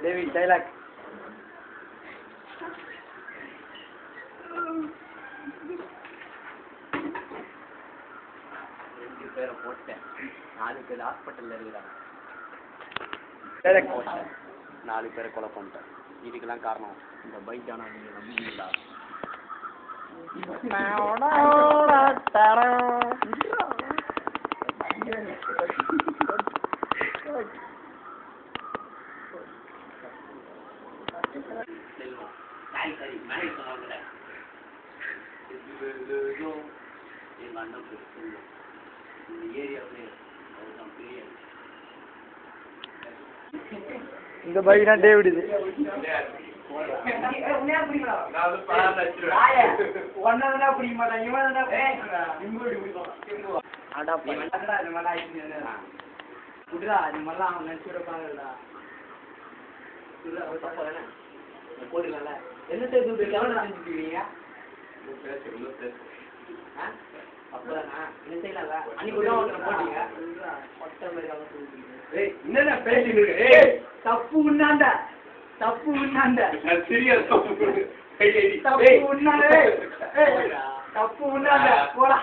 David, dialogue. பேரை போட்டேன் 4 பேர் ஹாஸ்பிட்டல்ல இருக்கிறாங்க. Dialogue. 4 பேரை கொலை பண்ணிட்டேன். இதுக்கெல்லாம் காரணம் இந்த பைக் ஆனா நீங்க நம்புவீங்களா? சரி மேனேஜ் பண்ணுவாங்க. எங்க அண்ணன் பேர் இந்த ஏரியாவிலே அவர்தான் பெரிய இந்த பைக் தான் டேவிட் இது. என்ன செஞ்சுக்கிறீங்க? தப்பு உண்ணாண்ட தப்பு உண்ணாண்ட தப்பு உண்ணாண்ட தப்பு உண்ணாண்ட போடா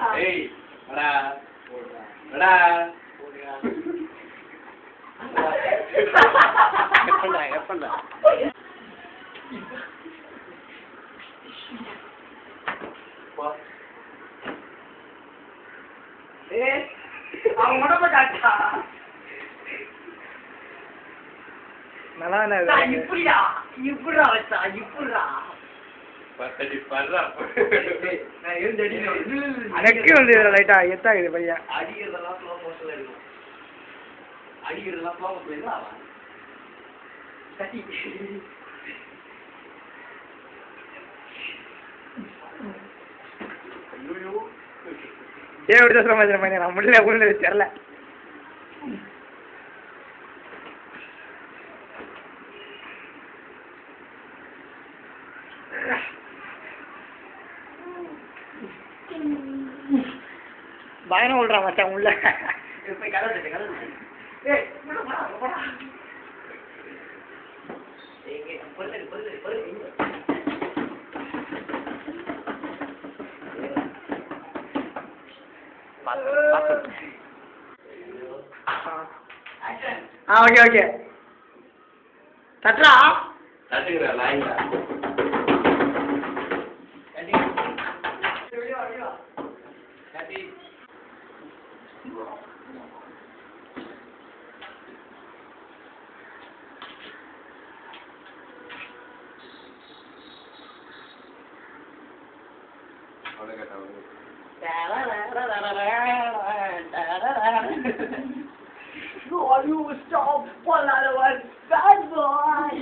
அவன் உடம்பட்டாச்சா நல்லா இப்படியா இப்படா வச்சா இப்படா எனக்கு வந்து லைட்டா எத்தாகுது பையன். அடிக்கிறதெல்லாம் ஸ்லோ மோஷன்ல இருக்கும். அடிக்கிறதெல்லாம் ஸ்லோ மோஷன்ல கட்டி டேவிட் தான் சொல்ல மாதிரி நான் முடியல உள்ள தெரியல. பயணம் விடுறான் மச்சான் உள்ள. ஓகே ஓகே தட்டுறா தட்டுங்கிற லைன்ல you stop one other one bad boy